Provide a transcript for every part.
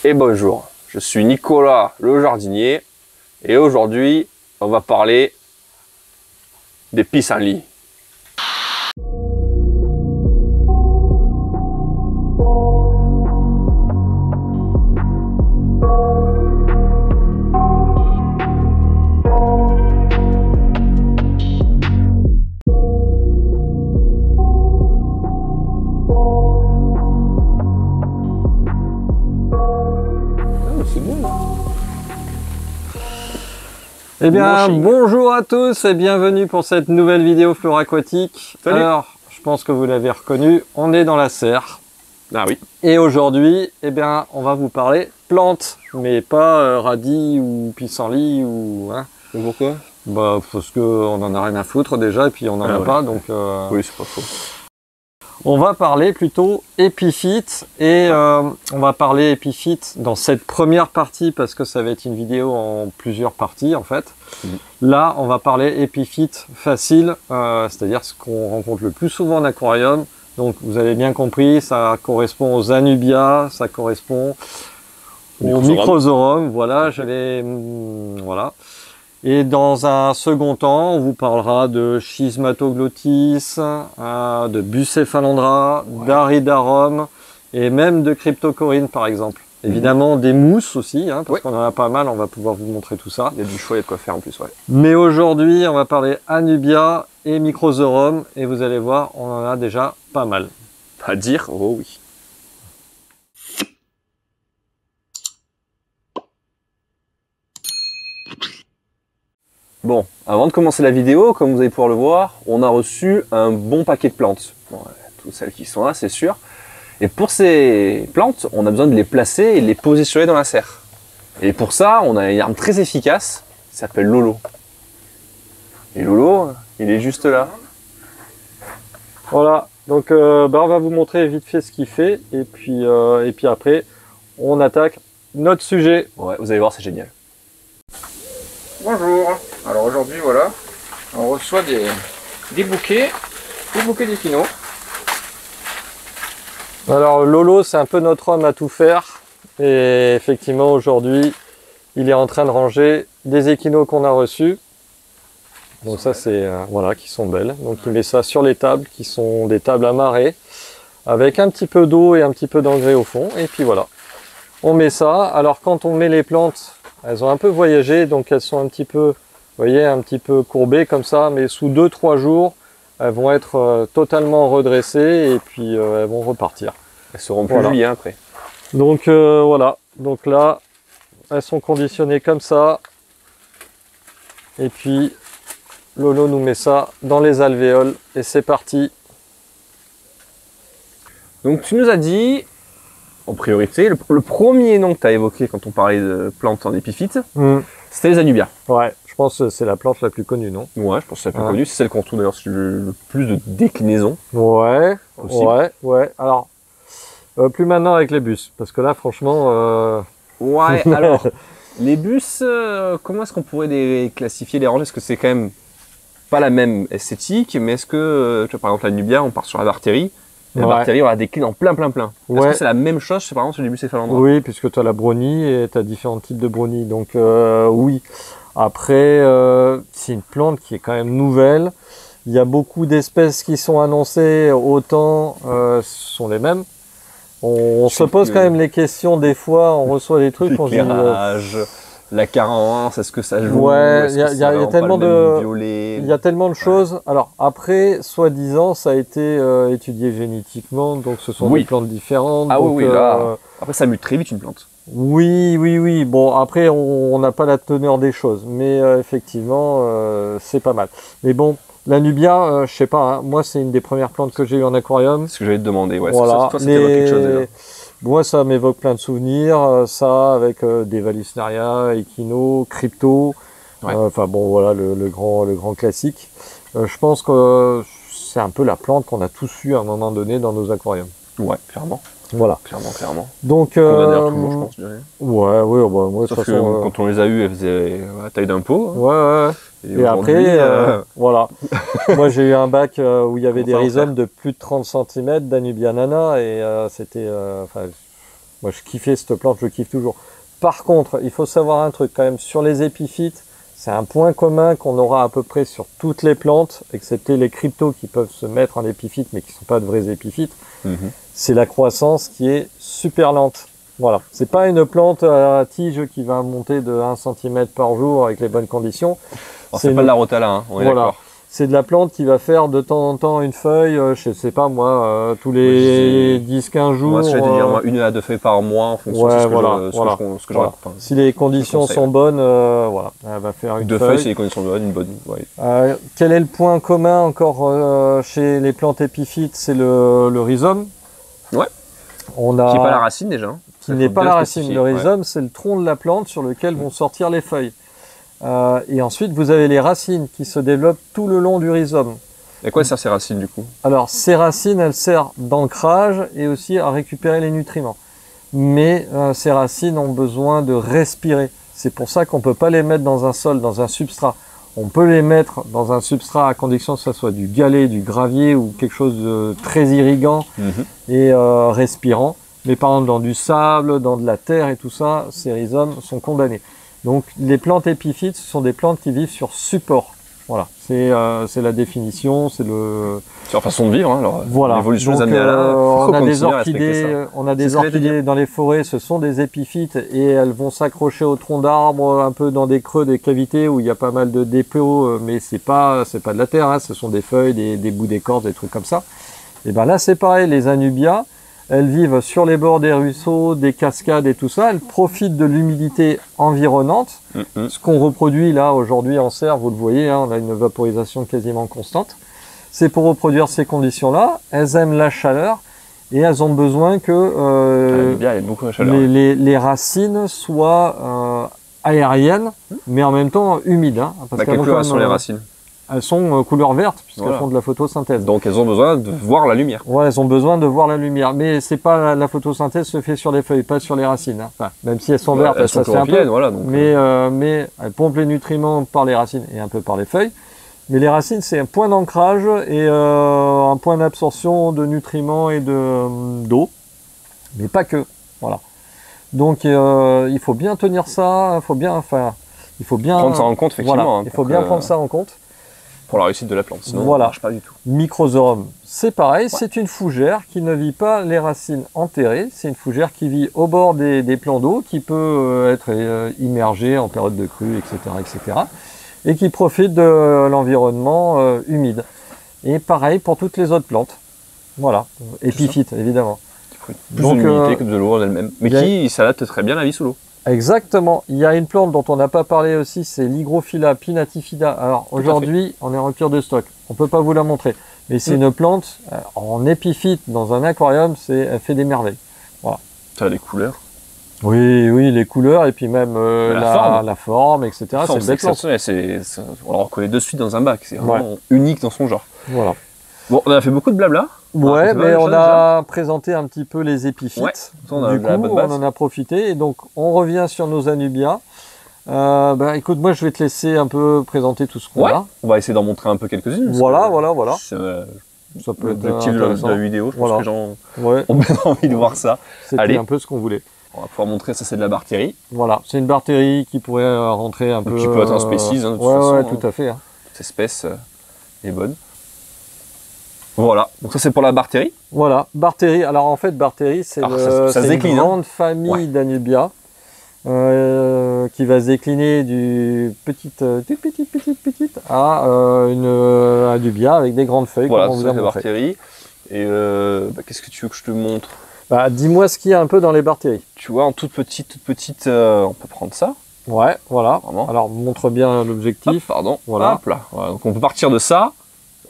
Et bonjour, je suis Nicolas le jardinier et aujourd'hui on va parler des pissenlits. Eh bien, bonjour à tous et bienvenue pour cette nouvelle vidéo flore aquatique. Salut. Alors, je pense que vous l'avez reconnu, on est dans la serre. Ah oui. Et aujourd'hui, eh bien, on va vous parler plantes, mais pas radis ou pissenlit ou... Hein. Pourquoi? Bah, parce qu'on en a rien à foutre déjà et puis on n'en a pas, donc... Oui, c'est pas faux. On va parler plutôt épiphyte et on va parler épiphyte dans cette première partie parce que ça va être une vidéo en plusieurs parties en fait. Là, on va parler épiphyte facile, c'est-à-dire ce qu'on rencontre le plus souvent en aquarium. Donc vous avez bien compris, ça correspond aux Anubia, ça correspond aux Microsorum. Voilà, voilà. Et dans un second temps, on vous parlera de Schismatoglottis, de Bucephalandra, d'Aridarum et même de Cryptocoryne par exemple. Évidemment des mousses aussi, hein, parce qu'on en a pas mal, on va pouvoir vous montrer tout ça. Il y a du choix, il y a de quoi faire en plus, ouais. Mais aujourd'hui, on va parler Anubia et Microsorum et vous allez voir, on en a déjà pas mal. À dire, oh oui. Bon, avant de commencer la vidéo, comme vous allez pouvoir le voir, on a reçu un bon paquet de plantes. Bon, toutes celles qui sont là, c'est sûr. Et pour ces plantes, on a besoin de les placer et de les positionner dans la serre. Et pour ça, on a une arme très efficace, qui s'appelle Lolo. Et Lolo, il est juste là. Voilà, donc on va vous montrer vite fait ce qu'il fait, et puis après, on attaque notre sujet. Ouais, vous allez voir, c'est génial. Bonjour, alors aujourd'hui voilà, on reçoit des bouquets d'échino. Alors Lolo, c'est un peu notre homme à tout faire, et effectivement aujourd'hui, il est en train de ranger des échinos qu'on a reçus. Donc ça c'est, voilà, qui sont belles. Donc il met ça sur les tables, qui sont des tables à marée, avec un petit peu d'eau et un petit peu d'engrais au fond, et puis voilà. On met ça, alors quand on met les plantes, elles ont un peu voyagé, donc elles sont un petit peu, vous voyez, un petit peu courbées comme ça, mais sous 2-3 jours, elles vont être totalement redressées et puis elles vont repartir. Elles seront plus jolies après. Donc voilà, donc là, elles sont conditionnées comme ça. Et puis, Lolo nous met ça dans les alvéoles et c'est parti. Donc tu nous as dit, en priorité, le premier nom que tu as évoqué quand on parlait de plantes en épiphyte, c'était les Anubia. Ouais, je pense que c'est la plante la plus connue, non? Ouais, je pense que c'est la plus connue, c'est celle qu'on trouve d'ailleurs sur le plus de déclinaisons. Ouais, aussi. ouais. Alors, plus maintenant avec les bus, parce que là, franchement... Ouais, alors, les bus, comment est-ce qu'on pourrait les classifier, les ranger? Est-ce que c'est quand même pas la même esthétique, mais est-ce que, tu vois, par exemple, l'Anubia, on part sur la Bartérie, la Bartérie, on la décline en plein. Est-ce que c'est la même chose, par exemple, sur les Bucephalandra? Oui, puisque tu as la brownie et tu as différents types de brownie, donc oui. Après, c'est une plante qui est quand même nouvelle. Il y a beaucoup d'espèces qui sont annoncées, autant ce sont les mêmes. On se pose quand même les questions des fois, on reçoit des trucs, on se dit... La carence, est-ce que ça joue? Ouais, il y a tellement de choses. Alors après, soi-disant, ça a été étudié génétiquement, donc ce sont des plantes différentes. Ah donc, oui, là. Après, ça mute très vite une plante. Oui. Bon, après, on n'a pas la teneur des choses, mais effectivement, c'est pas mal. Mais bon, l'Anubia, je sais pas, hein, moi, c'est une des premières plantes que j'ai eues en aquarium. C'est ce que j'allais te demander, ouais. Voilà. Toi, ça t'évoque quelque chose déjà. Moi, ça m'évoque plein de souvenirs, ça avec des Valisneria, Echino, Crypto, enfin bon, voilà, le grand classique. Je pense que c'est un peu la plante qu'on a tous eu à un moment donné dans nos aquariums. Ouais, clairement. Voilà. Clairement. Donc, on a d'ailleurs toujours, je pense, je dirais. Ouais, bah, moi, sauf que quand on les a eues, elles faisaient la taille d'un pot. Ouais. Et après, voilà. Moi, j'ai eu un bac où il y avait des rhizomes de plus de 30 cm d'Anubia nana et c'était... Moi, je kiffais cette plante, je kiffe toujours. Par contre, il faut savoir un truc quand même sur les épiphytes. C'est un point commun qu'on aura à peu près sur toutes les plantes, excepté les cryptos qui peuvent se mettre en épiphyte, mais qui ne sont pas de vrais épiphytes. C'est la croissance qui est super lente. Voilà. C'est pas une plante à tige qui va monter de 1 cm par jour avec les bonnes conditions. C'est pas de la rotala, hein, on est d'accord. C'est de la plante qui va faire de temps en temps une feuille, je sais pas moi, tous les 10-15 jours. Moi, je vais te dire, moi, 1 à 2 feuilles par mois en fonction de ce que j'aurai. Si les conditions sont bonnes, voilà, elle va faire une 2 feuille. feuilles, si les conditions sont bonnes, une bonne. Ouais. Quel est le point commun encore chez les plantes épiphytes? C'est le rhizome. Ouais. Qui n'est pas la racine déjà. Hein. Qui n'est pas la racine. Le rhizome, c'est le tronc de la plante sur lequel vont sortir les feuilles. Et ensuite, vous avez les racines qui se développent tout le long du rhizome. Et à quoi servent ces racines du coup? Alors, ces racines, elles servent d'ancrage et aussi à récupérer les nutriments. Mais ces racines ont besoin de respirer. C'est pour ça qu'on ne peut pas les mettre dans un sol, dans un substrat. On peut les mettre dans un substrat à condition que ce soit du galet, du gravier ou quelque chose de très irriguant et respirant. Mais par exemple, dans du sable, dans de la terre et tout ça, ces rhizomes sont condamnés. Donc les plantes épiphytes, ce sont des plantes qui vivent sur support. Voilà, c'est la définition, c'est le... C'est leur façon de vivre, hein, alors, voilà. l'évolution des années là. On a des orchidées dans les forêts, ce sont des épiphytes et elles vont s'accrocher au tronc d'arbres, un peu dans des creux, des cavités où il y a pas mal de dépôts, mais c'est pas de la terre, hein, ce sont des feuilles, des bouts d'écorce, des trucs comme ça. Et ben là c'est pareil, les anubias, elles vivent sur les bords des ruisseaux, des cascades et tout ça. Elles profitent de l'humidité environnante. Ce qu'on reproduit là aujourd'hui en serre, vous le voyez, hein, on a une vaporisation quasiment constante. C'est pour reproduire ces conditions-là. Elles aiment la chaleur et elles ont besoin que les racines soient aériennes, mais en même temps humides. Hein, parce quelle couleur sont les racines? Elles sont couleur verte puisqu'elles font de la photosynthèse. Donc elles ont besoin de voir la lumière. Ouais, elles ont besoin de voir la lumière. Mais c'est pas la photosynthèse se fait sur les feuilles, pas sur les racines. Hein. Enfin, même si elles sont vertes, elles sont chlorophylliennes, voilà. Donc, mais elles pompent les nutriments par les racines et un peu par les feuilles. Mais les racines, c'est un point d'ancrage et un point d'absorption de nutriments et d'eau. Mais pas que. Voilà. Donc il faut bien tenir ça. Il faut bien prendre ça en compte, effectivement. Voilà, hein, il faut bien prendre ça en compte. Pour la réussite de la plante, sinon voilà. Ça marche pas du tout. Microzorum, c'est pareil, c'est une fougère qui ne vit pas les racines enterrées, c'est une fougère qui vit au bord des plans d'eau, qui peut être immergée en période de crue, etc., et qui profite de l'environnement humide. Et pareil pour toutes les autres plantes. Voilà, épiphytes évidemment. Plus d'humidité que de l'eau en elle-même, mais qui s'adapte très bien à la vie sous l'eau. Exactement. Il y a une plante dont on n'a pas parlé aussi, c'est l'Hygrophila pinnatifida. Alors aujourd'hui, on est en rupture de stock. On peut pas vous la montrer. Mais c'est une plante en épiphyte dans un aquarium, elle fait des merveilles. Voilà. Ça a des couleurs. Oui, les couleurs et puis même la forme, etc. C'est une belle plante. On la reconnaît de suite dans un bac. C'est vraiment unique dans son genre. Voilà. Bon, on a fait beaucoup de blabla. Ouais, mais on a présenté un petit peu les épiphytes. Ouais, on en a profité. Et donc, on revient sur nos anubias. Écoute, moi, je vais te laisser un peu présenter tout ce qu'on a. On va essayer d'en montrer un peu quelques-unes. Voilà. Ça peut être l'objectif de la vidéo. Je pense que les gens ont bien envie de voir ça. C'était un peu ce qu'on voulait. On va pouvoir montrer, ça c'est de la bartérie. Voilà, c'est une bartérie qui pourrait rentrer un peu... Qui peut être un spécimen, de toute façon. Ouais, tout à fait. Hein. Cette espèce est bonne. Voilà, donc ça c'est pour la bartérie. Voilà, bartérie. Alors en fait, bartérie, c'est une grande famille d'anubia qui va se décliner du petite à une anubia avec des grandes feuilles. Voilà, c'est la bartérie. Et qu'est-ce que tu veux que je te montre? Dis-moi ce qu'il y a un peu dans les bartéries. Tu vois, en toute petite, on peut prendre ça. Ouais, voilà. Vraiment. Alors montre bien l'objectif. Pardon. Voilà. Hop là. Voilà. Donc on peut partir de ça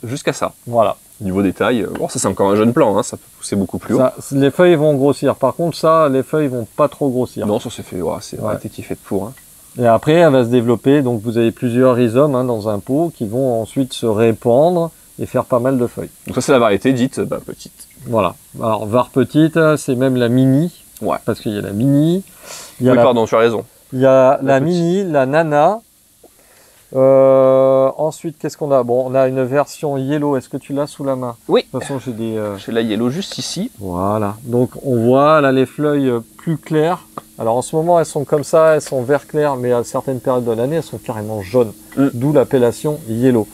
jusqu'à ça. Voilà. Niveau détail, bon, ça c'est encore un jeune plant, hein, ça peut pousser beaucoup plus haut. Les feuilles vont grossir. Par contre, les feuilles vont pas trop grossir. Non, ça c'est fait, c'est variété qui est faite pour. Hein. Et après, elle va se développer. Donc vous avez plusieurs rhizomes dans un pot qui vont ensuite se répandre et faire pas mal de feuilles. Donc ça c'est la variété dite petite. Voilà. Alors var petite, c'est même la mini. Ouais. Parce qu'il y a la mini. Pardon, tu as raison. Il y a la mini, la nana. Ensuite, qu'est-ce qu'on a? Bon, on a une version yellow. Est-ce que tu l'as sous la main? Oui. De toute façon, j'ai des... J'ai la yellow juste ici. Voilà. Donc, on voit là les feuilles plus claires. Alors, en ce moment, elles sont comme ça, elles sont vert clair, mais à certaines périodes de l'année, elles sont carrément jaunes. D'où l'appellation yellow.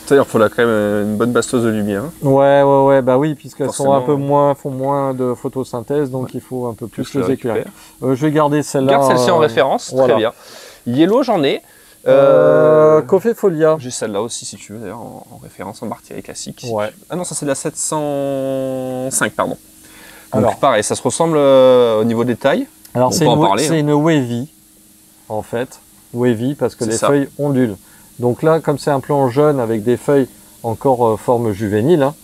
C'est-à-dire qu'il faut là quand même une bonne basteuse de lumière. Ouais, bah oui, puisqu'elles sont un peu Forcément. moins, font moins de photosynthèse, donc il faut un peu plus les éclairer. récupères. Je vais garder celle-là. Garde celle-ci en référence, voilà. très bien. Yellow, j'en ai. Coffee Folia. J'ai celle-là aussi, si tu veux, d'ailleurs, en référence en Barthéry classique. Ouais. Ah non, ça c'est la 705, pardon. Donc Alors. pareil, ça se ressemble au niveau des tailles. Alors On c'est peut en une, parler, c'est une wavy, en fait. Wavy parce que C'est les ça. feuilles ondulent. Donc là, comme c'est un plan jeune avec des feuilles encore forme juvénile, hein,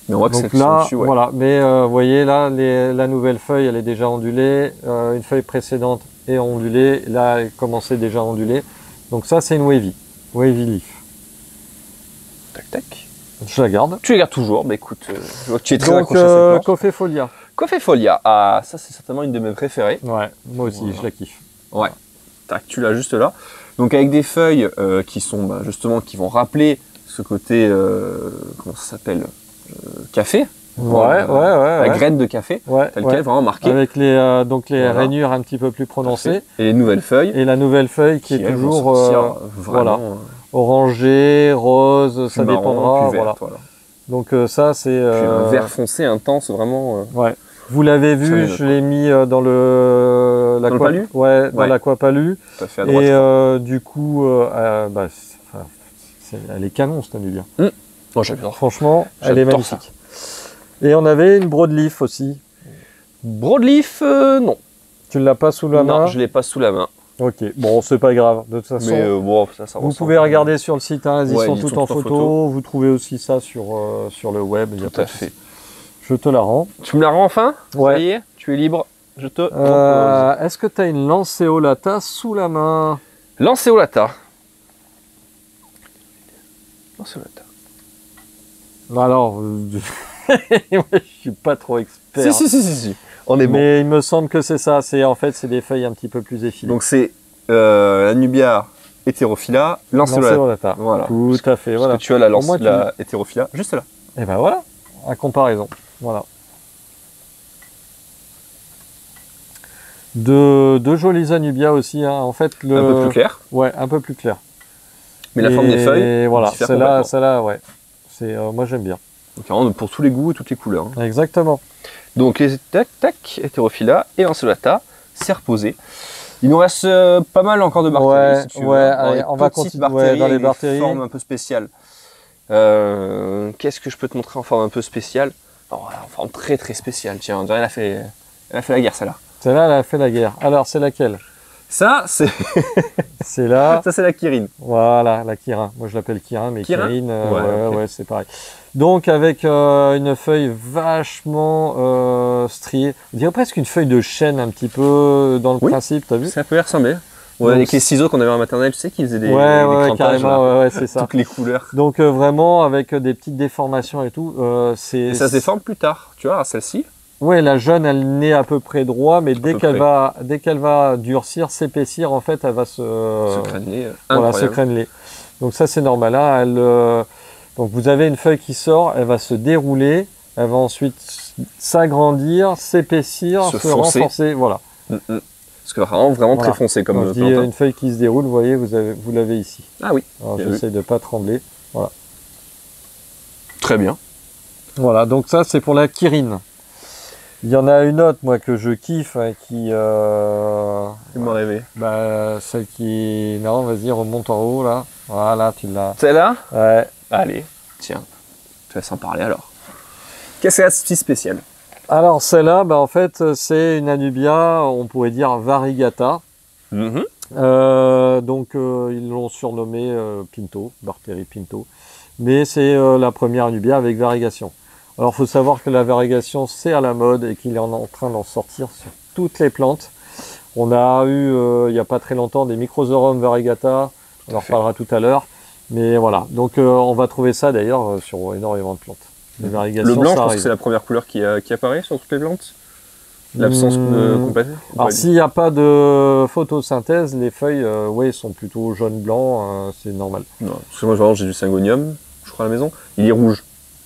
Mais on voit que donc c'est là, dessus, ouais. voilà. Mais vous voyez là, la nouvelle feuille, elle est déjà ondulée. Une feuille précédente est ondulée. Là, elle commençait déjà à onduler. Donc ça, c'est une wavy. Wavy leaf. Tac, tac. Je la garde. Tu les gardes toujours, mais écoute, je vois que tu es très Donc, accroché à cette plante. Coffee Folia. Coffee Folia, ah, ça c'est certainement une de mes préférées. Ouais, moi aussi, Voilà. je la kiffe. Ouais. Tac, tu l'as juste là. Donc avec des feuilles qui sont justement, qui vont rappeler ce côté, comment ça s'appelle, café. La graine de café, Ouais, telle quelle, vraiment marquée. avec les, donc les Voilà. rainures un petit peu plus prononcées. Et les nouvelles feuilles. Et la nouvelle feuille qui est elles, vont toujours sortir voilà, vraiment, orangée, rose, ça plus marron, dépendra. plus Voilà. verte, voilà. Donc ça c'est Puis un vert foncé intense, vraiment. ouais. Vous l'avez Ça vu, vient de je l'ai mis dans le le palu. Ouais, dans Ouais. l'aquapalu. Tout à fait à droite. Et du coup, bah, elle est canon cette année-là. Moi j'adore. Franchement, elle est J'adore magnifique. Et on avait une broadleaf aussi. Broadleaf, non. Tu ne l'as pas sous la Non, main? je l'ai pas sous la main. Ok, bon, c'est pas grave. De toute façon, Mais bon, ça vous ressemble. pouvez regarder sur le site, hein, ils Ouais, sont ils toutes sont en toutes en photo. Vous trouvez aussi ça sur le web. Il y a Tout pas à de fait. souci. Je te la rends. Tu me la rends enfin? Ouais. Ça y est, tu es libre. Je te propose. Est-ce que tu as une lanceolata sous la main? Lanceolata. Lanceolata. Alors, moi, je suis pas trop expert. Si. On est bon. Mais il me semble que c'est ça. En fait, c'est des feuilles un petit peu plus effilées. Donc c'est la Nubia Heterophylla, Lanceolata. Lanceolata. Voilà. Tout à fait. Voilà. Parce que tu as la, Pour moi, la Heterophylla juste là. Et ben voilà, à comparaison. Voilà. De jolis Anubia aussi, hein. En fait, Un peu plus clair. Ouais, un peu plus clair. Mais la forme des feuilles, voilà, diffère celle-là, complètement. ouais. Moi j'aime bien. Donc vraiment pour tous les goûts et toutes les couleurs. hein. Exactement. Donc les tac, Heterophylla et Lanceolata, c'est reposé. Il nous reste pas mal encore de Barthéry, Ouais, si tu veux. ouais, Dans allez, les on va petites continuer, Barthéry dans les avec des Barthéry. formes un peu spéciales. Qu'est-ce que je peux te montrer en forme un peu spéciale? Oh, en forme très très spéciale. Tiens, on dirait elle a fait la guerre celle-là. Celle-là, elle a fait la guerre. Alors, c'est laquelle? Ça, c'est C'est là. ça, c'est la Kirin. Voilà, la Kirin. Moi, je l'appelle Kirin, mais Kirin Kirin, Ouais, ok. ouais, c'est pareil. Donc, avec une feuille vachement striée. On dirait presque une feuille de chêne, un petit peu, dans le Oui. principe, t'as vu? Ça peut y ressembler. Ouais, Donc, avec les ciseaux qu'on avait en maternelle, tu sais, qui faisaient des, ouais, des crampages, là. carrément, ouais, c'est ça. Toutes les couleurs. Donc, vraiment, avec des petites déformations et tout, c'est... Et ça se déforme plus tard. Tu vois, celle-ci. Ouais, la jeune, elle naît à peu près droit, mais dès peu qu'elle va durcir, s'épaissir, en fait, elle va se créneler. voilà, se Incroyable. créneler. Donc ça, c'est normal. Hein, donc vous avez une feuille qui sort, elle va se dérouler, elle va ensuite s'agrandir, s'épaissir, Se se foncer. renforcer. Voilà. Parce que vraiment Voilà. très foncé comme Quand je dis plante, hein. une feuille qui se déroule, vous voyez, vous l'avez ici. Ah oui, Alors bien j'essaie de pas trembler. très bien. Voilà, donc ça, c'est pour la Kirin. Il y en a une autre, moi, que je kiffe, hein, qui... Il m'a rêvé. celle qui... Non, vas-y, remonte en haut, là. Voilà, tu l'as. Celle-là? Ouais. Allez, tiens. Je te laisse en parler alors. Qu'est-ce qu'elle a de si spécial? Alors, celle-là, en fait, c'est une Anubia, on pourrait dire variegata. Mhm. Donc, ils l'ont surnommé Pinto, Barthéry Pinto. Mais c'est la première Anubia avec variegation. Alors, il faut savoir que la variegation, c'est à la mode et qu'il est en train d'en sortir sur toutes les plantes. On a eu, il n'y a pas très longtemps, des Microzorum variegata. On en reparlera tout à l'heure. Mais voilà. Donc, on va trouver ça d'ailleurs sur énormément de plantes. Les variegations, Le blanc, je ça pense que arrive. c'est la première couleur qui apparaît sur toutes les plantes. L'absence complète. Alors s'il n'y a pas de photosynthèse, les feuilles ouais, sont plutôt jaune-blanc, c'est normal. Non, parce que moi vraiment, j'ai du syngonium, je crois à la maison. Il est rouge.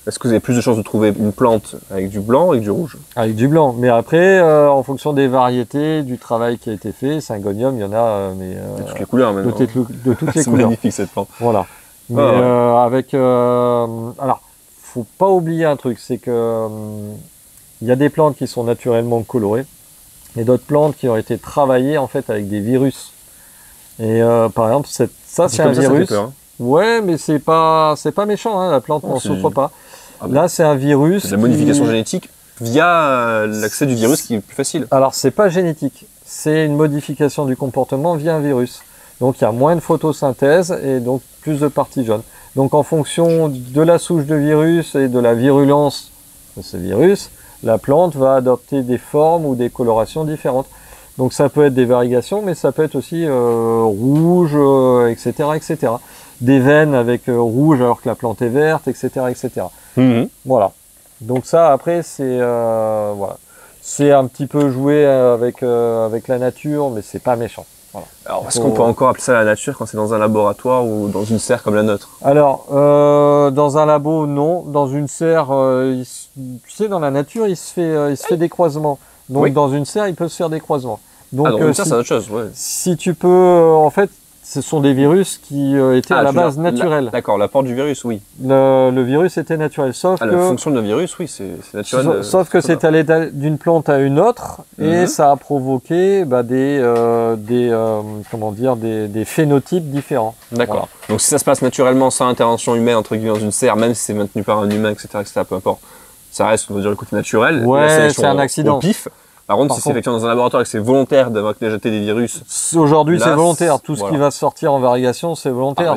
Est-ce que vous avez plus de chances de trouver une plante avec du blanc ou avec du rouge? Avec du blanc. Mais après, en fonction des variétés, du travail qui a été fait, syngonium, il y en a de toutes les couleurs maintenant. de toutes les C'est couleurs. magnifique cette plante. Voilà. Mais avec... alors, faut pas oublier un truc, c'est que il y a des plantes qui sont naturellement colorées et d'autres plantes qui ont été travaillées en fait avec des virus. Et par exemple, ça c'est un virus. Ça fait peur, hein. Ouais, mais c'est pas méchant, hein, la plante n'en souffre pas. Ah bon. Là, c'est un virus. C'est de la modification génétique via l'accès du virus qui est plus facile. Alors, c'est pas génétique, c'est une modification du comportement via un virus. Donc, il y a moins de photosynthèse et donc plus de parties jaunes. Donc, en fonction de la souche de virus et de la virulence de ce virus, la plante va adopter des formes ou des colorations différentes. Donc, ça peut être des variegations, mais ça peut être aussi rouge, etc., etc. Des veines avec rouge alors que la plante est verte, etc., etc. Voilà. Donc ça, après, c'est voilà, c'est un petit peu jouer avec la nature, mais c'est pas méchant. Voilà. Alors, est-ce qu'on peut encore appeler ça la nature quand c'est dans un laboratoire ou dans une serre comme la nôtre? Alors, dans un labo, non. Dans une serre, tu sais, dans la nature, il se fait des croisements. Donc, oui. Dans une serre, il peut se faire des croisements. Donc, dans une serre, c'est autre chose. Ouais. Si tu peux, en fait, ce sont des virus qui étaient à la base naturels. D'accord, l'apport du virus, oui. Le virus était naturel, sauf que... La fonction de virus, oui, c'est naturel. Sauf que c'est allé d'une plante à une autre et ça a provoqué des phénotypes différents. D'accord. Voilà. Donc si ça se passe naturellement sans intervention humaine, entre guillemets, dans une serre, même si c'est maintenu par un humain, etc., peu importe, ça reste, on va dire, le côté naturel. Ouais, c'est un accident. Au pif. Par contre, si c'est effectué dans un laboratoire et que c'est volontaire d'avoir jeté des virus... Aujourd'hui, c'est volontaire. Tout ce qui va sortir en variegation, c'est volontaire.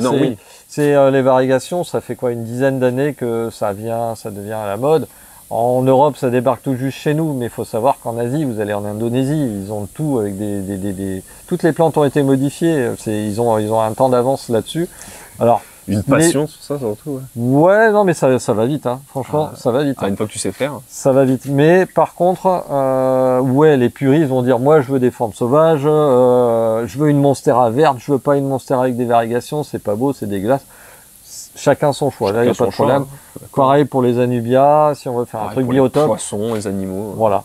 Les varigations, ça fait quoi, une dizaine d'années que ça devient à la mode. En Europe, ça débarque tout juste chez nous, mais il faut savoir qu'en Asie, vous allez en Indonésie, ils ont tout avec toutes les plantes ont été modifiées. Ils ont un temps d'avance là-dessus. Alors, une passion sur ça, surtout. Ouais, non, mais ça va vite, hein. Franchement, ça va vite. Une fois que tu sais faire. Ça va vite. Mais par contre, ouais, les puristes vont dire, moi, je veux des formes sauvages, je veux une monstera verte, je veux pas une monstera avec des varigations, c'est pas beau, c'est dégueulasse. Chacun son choix. Là, il n'y a pas de problème. Pareil pour les anubias, si on veut faire un truc biotope. Les poissons, les animaux. Voilà.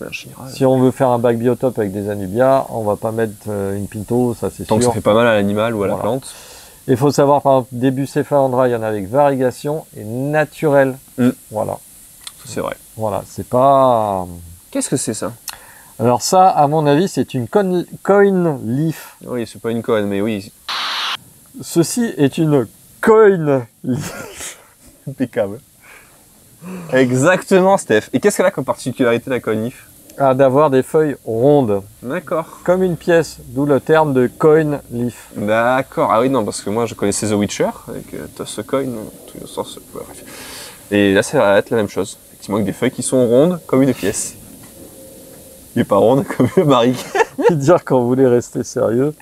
Si on veut faire un bac biotope avec des anubias, on va pas mettre une pinto, ça c'est sûr. Tant que ça fait pas mal à l'animal ou à la plante. Il faut savoir, par exemple, des Bucephalandra, il y en a avec variegation et naturel. Voilà. C'est vrai. Voilà, c'est pas... Qu'est-ce que c'est ça? Alors ça, à mon avis, c'est une coin leaf. Oui, c'est pas une coin, mais oui. Ceci est une coin leaf. Impeccable. Exactement, Steph. Et qu'est-ce qu'elle a comme particularité, la coin leaf? D'avoir des feuilles rondes. D'accord. Comme une pièce, d'où le terme de coin leaf. D'accord. Ah oui, non, parce que moi, je connaissais The Witcher, avec Toss a Coin, tout le sens. Bref. Et là, ça va être la même chose. Effectivement, avec des feuilles qui sont rondes comme une pièce. Mais pas rondes comme une barrique. Dire quand vous voulez rester sérieux.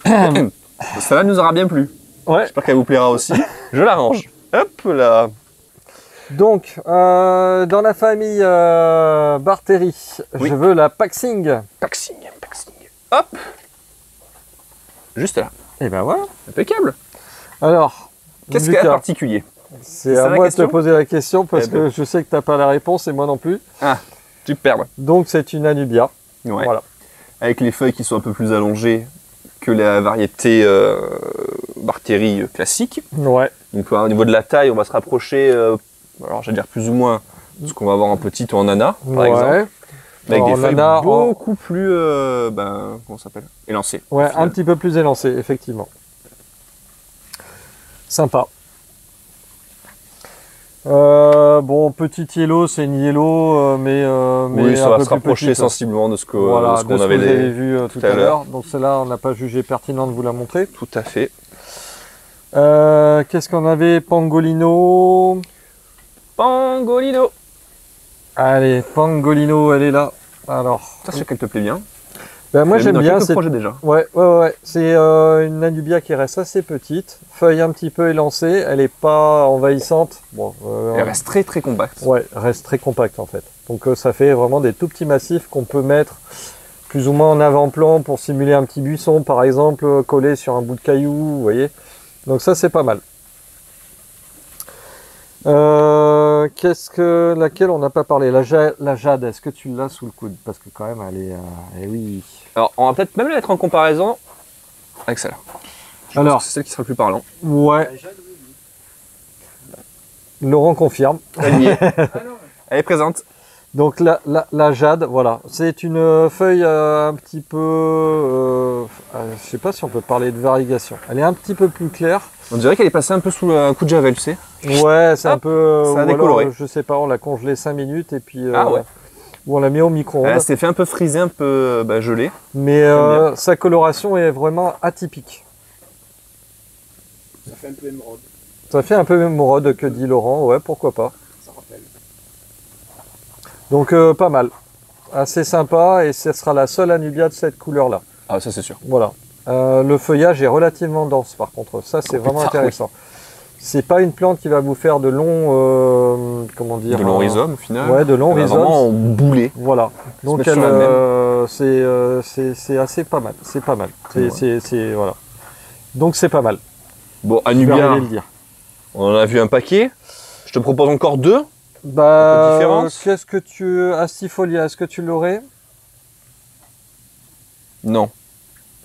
Ça là nous aura bien plu. Ouais. J'espère qu'elle vous plaira aussi. Je la range. Hop là. Donc, dans la famille Barteri, je veux la Paxing. Paxing. Hop. Juste là. Et ben voilà. Impeccable. Alors, qu'est-ce qu'il y a de particulier? C'est à moi de te poser la question parce que je sais que tu n'as pas la réponse et moi non plus. Ah, superbe. Donc, c'est une Anubia. Ouais. Voilà. Avec les feuilles qui sont un peu plus allongées que la variété Barteri classique. Ouais. Donc, au niveau de la taille, on va se rapprocher... alors j'allais dire plus ou moins ce qu'on va avoir en petite ou en nana, par exemple. Mais avec des feuilles beaucoup plus, comment ça s'appelle, élancées. Ouais, un petit peu plus élancées, effectivement. Sympa. Bon, petit yellow, c'est une yellow, mais oui, ça un va peu se rapprocher petite. Sensiblement de ce qu'on voilà, avait vu tout à l'heure. Donc celle-là, on n'a pas jugé pertinent de vous la montrer. Tout à fait. Qu'est-ce qu'on avait? Pangolino. Pangolino. Allez, Pangolino, elle est là. Alors, ça, c'est qu'elle te plaît bien. Ben moi j'aime bien. C'est projet déjà. Ouais. C'est une Anubia qui reste assez petite, feuille un petit peu élancée, elle n'est pas envahissante. Bon, elle reste très compacte. Ouais, reste très compacte en fait. Donc ça fait vraiment des tout petits massifs qu'on peut mettre plus ou moins en avant-plan pour simuler un petit buisson, par exemple, collé sur un bout de caillou, vous voyez. Donc ça, c'est pas mal. Laquelle on n'a pas parlé? La jade, est-ce que tu l'as sous le coude? Parce que quand même, elle est... eh oui. Alors, on va peut-être même la mettre en comparaison avec celle-là. Alors, c'est celle qui sera le plus parlant. Ouais. Laurent confirme. Elle y est. Elle est présente. Donc la jade, voilà, c'est une feuille un petit peu, je sais pas si on peut parler de variegation. Elle est un petit peu plus claire. On dirait qu'elle est passée un peu sous un coup de javel, tu sais. Ouais, c'est un peu, ça a décoloré. Je sais pas, on l'a congelé 5 minutes et puis ouais. ou on l'a mis au micro-ondes. Elle s'est fait un peu frisé, un peu gelé. Mais sa coloration est vraiment atypique. Ça fait un peu émeraude. Ça fait un peu émeraude que dit Laurent, ouais, pourquoi pas. Ça rappelle. Donc pas mal, assez sympa et ce sera la seule Anubia de cette couleur-là. Ah ça c'est sûr. Voilà. Le feuillage est relativement dense par contre, ça c'est vraiment intéressant. Oui. C'est pas une plante qui va vous faire de longs, comment dire, de longs rhizomes au final. Ouais, de longs rhizomes. Vraiment boulé. Voilà. Donc c'est assez pas mal. C'est pas mal. Voilà. Donc c'est pas mal. Bon, Anubia, le dire. On en a vu un paquet. Je te propose encore deux. Bah, qu'est-ce que tu... Astifolia, est-ce que tu l'aurais? Non.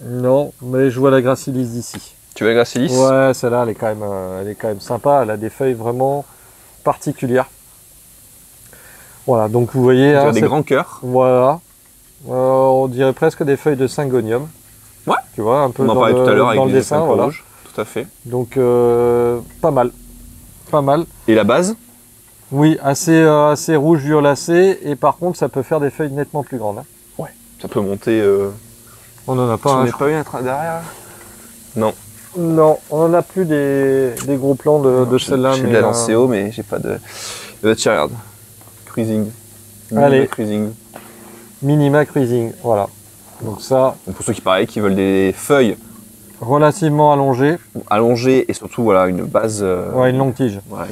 Non, mais je vois la Gracilis d'ici. Tu veux la Gracilis? Ouais, celle-là, elle est quand même sympa. Elle a des feuilles vraiment particulières. Voilà, donc vous voyez... On des grands cœurs. Voilà. On dirait presque des feuilles de Syngonium. Ouais. Tu vois, un peu on en dans parlait tout à l'heure avec le dessin, voilà. Rouge. Tout à fait. Donc, pas mal. Pas mal. Et la base? Oui, assez rouge violacé. Et par contre, ça peut faire des feuilles nettement plus grandes. Hein. Ouais. Ça peut monter... On n'en a pas un. un. Tu n'en as pas une derrière? Non. Non, on n'en a plus des gros plans de celle-là. J'ai de la Lanceo, mais j'ai pas de... Tiens, regarde. Cruising. Allez. Cruising. Minima Cruising, voilà. Donc ça... Donc pour ceux qui veulent des feuilles... relativement allongées. Allongées et surtout, voilà, une base... Ouais, une longue tige. Voilà,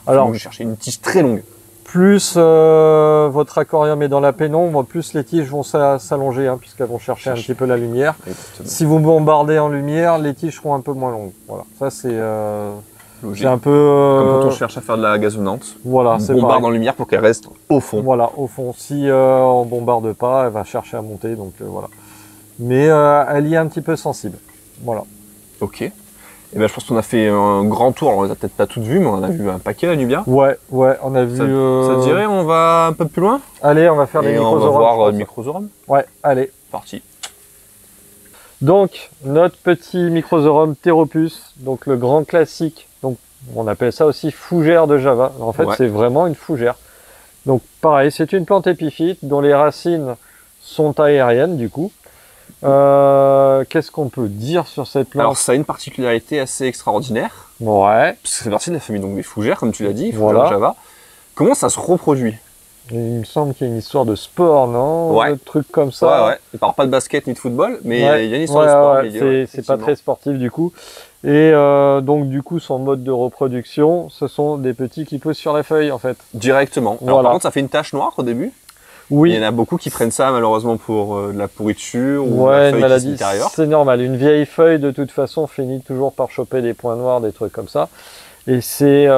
alors, je cherchais une tige très longue. Plus votre aquarium est dans la pénombre, plus les tiges vont s'allonger, hein, puisqu'elles vont chercher un petit peu la lumière. Exactement. Si vous bombardez en lumière, les tiges seront un peu moins longues. Voilà, ça c'est un peu... Comme quand on cherche à faire de la gazonnante. Voilà, on bombarde en lumière pour qu'elle reste au fond. Voilà, au fond. Si on bombarde pas, elle va chercher à monter, donc voilà. Mais elle y est un petit peu sensible. Voilà. Ok. Et ben, je pense qu'on a fait un grand tour. Alors, on les a peut-être pas toutes vues, mais on a vu un paquet d'Anubia. Ouais, on a vu... Ça te dirait, on va un peu plus loin? Allez, on va faire des microsorums. On va voir Microsorum. Ouais, allez. Parti. Donc, notre petit Microsorum Theropus, donc le grand classique. Donc, on appelle ça aussi fougère de Java. En fait, c'est vraiment une fougère. Donc, pareil, c'est une plante épiphyte dont les racines sont aériennes, du coup. Qu'est-ce qu'on peut dire sur cette plante? Alors ça a une particularité assez extraordinaire. Ouais. Parce que c'est partie de la famille donc des fougères, comme tu l'as dit, voilà. Java. Comment ça se reproduit? Il me semble qu'il y a une histoire de sport, non? Ouais. De trucs comme ça. Ouais. Il parle pas de basket ni de football, mais il y a une histoire de sport. Ouais, c'est pas très sportif du coup. Et donc du coup, son mode de reproduction, ce sont des petits qui poussent sur la feuille en fait. Directement. Alors par contre, ça fait une tache noire au début. Oui. Il y en a beaucoup qui prennent ça malheureusement pour de la pourriture ou la feuille une maladie. C'est normal. Une vieille feuille de toute façon finit toujours par choper des points noirs, des trucs comme ça. Et c'est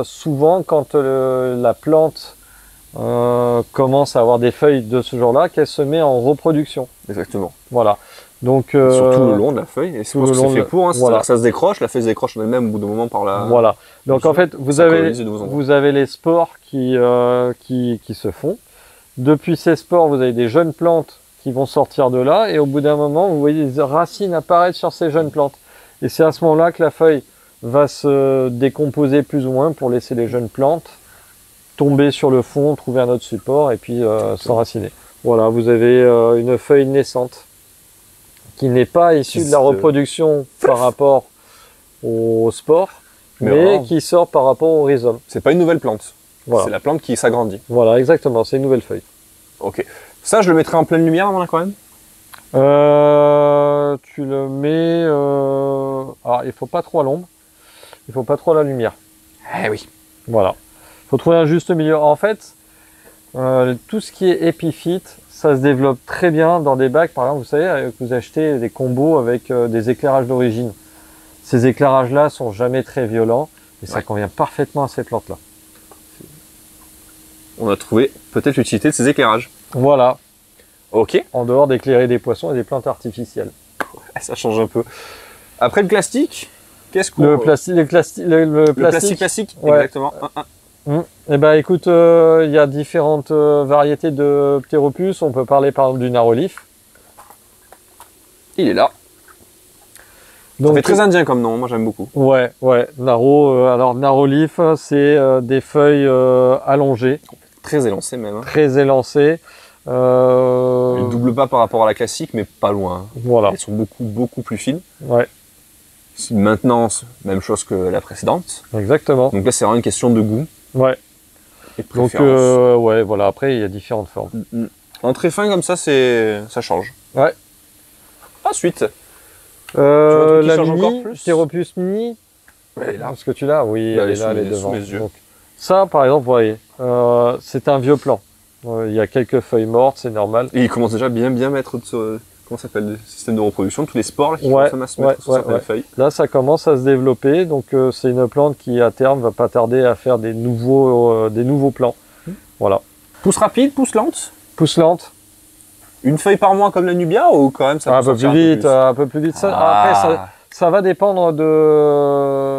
souvent quand la plante commence à avoir des feuilles de ce genre-là qu'elle se met en reproduction. Exactement. Voilà. Donc surtout le long de la feuille. Et c'est pour ce que c'est fait pour. Hein, voilà. Ça se décroche. La feuille se décroche elle-même au bout d'un moment par la. Voilà. Donc en fait, vous avez les spores qui se font. Depuis ces spores, vous avez des jeunes plantes qui vont sortir de là, et au bout d'un moment, vous voyez des racines apparaître sur ces jeunes plantes. Et c'est à ce moment-là que la feuille va se décomposer plus ou moins pour laisser les jeunes plantes tomber sur le fond, trouver un autre support, et puis s'enraciner. Voilà, vous avez une feuille naissante qui n'est pas issue de la reproduction par rapport aux spores, mais qui sort par rapport au rhizome. C'est pas une nouvelle plante. Voilà. C'est la plante qui s'agrandit. Voilà, exactement, c'est une nouvelle feuille. Ok. Ça, je le mettrai en pleine lumière, mon aquarium? Tu le mets... Alors, il faut pas trop à l'ombre. Il faut pas trop à la lumière. Eh oui. Voilà. Il faut trouver un juste milieu. En fait, tout ce qui est épiphyte, ça se développe très bien dans des bacs. Par exemple, vous savez, que vous achetez des combos avec des éclairages d'origine. Ces éclairages-là sont jamais très violents et ça convient parfaitement à ces plantes-là. On a trouvé peut-être l'utilité de ces éclairages. Voilà. Ok. En dehors d'éclairer des poissons et des plantes artificielles. Ça change un peu. Après le plastique, qu'est-ce qu'on... Le plastique classique, ouais. exactement. Eh ben, écoute, il y a différentes variétés de ptéropus. On peut parler par exemple du narolif. Il est là. Donc, ça fait très indien comme nom, moi j'aime beaucoup. Ouais, naro. Alors narolif, c'est des feuilles allongées. Très élancé même. Très élancées. Ils doublent pas par rapport à la classique, mais pas loin. Voilà. Elles sont beaucoup plus fines. Ouais. Maintenance, même chose que la précédente. Exactement. Donc là, c'est vraiment une question de goût. Ouais. Et de Donc préférence. ouais, voilà. Après, il y a différentes formes. En très fin comme ça, ça change. Ouais. Ensuite. La mini, Pteropus mini. Elle est là. Est-ce que tu l'as? Oui, elle est là, elle est devant. Sous mes yeux. Donc, ça, par exemple, vous voyez, c'est un vieux plant. Il y a quelques feuilles mortes, c'est normal. Et il commence déjà bien mettre comment ça s'appelle, le système de reproduction, tous les spores là, qui commencent à se mettre sur certaines feuilles. Là, ça commence à se développer, donc c'est une plante qui, à terme, va pas tarder à faire des nouveaux plants. Voilà. Pousse rapide, pousse lente. Pousse lente. Une feuille par mois comme la Nubia ou quand même ça un peu plus vite, un peu plus vite. Après, ça va dépendre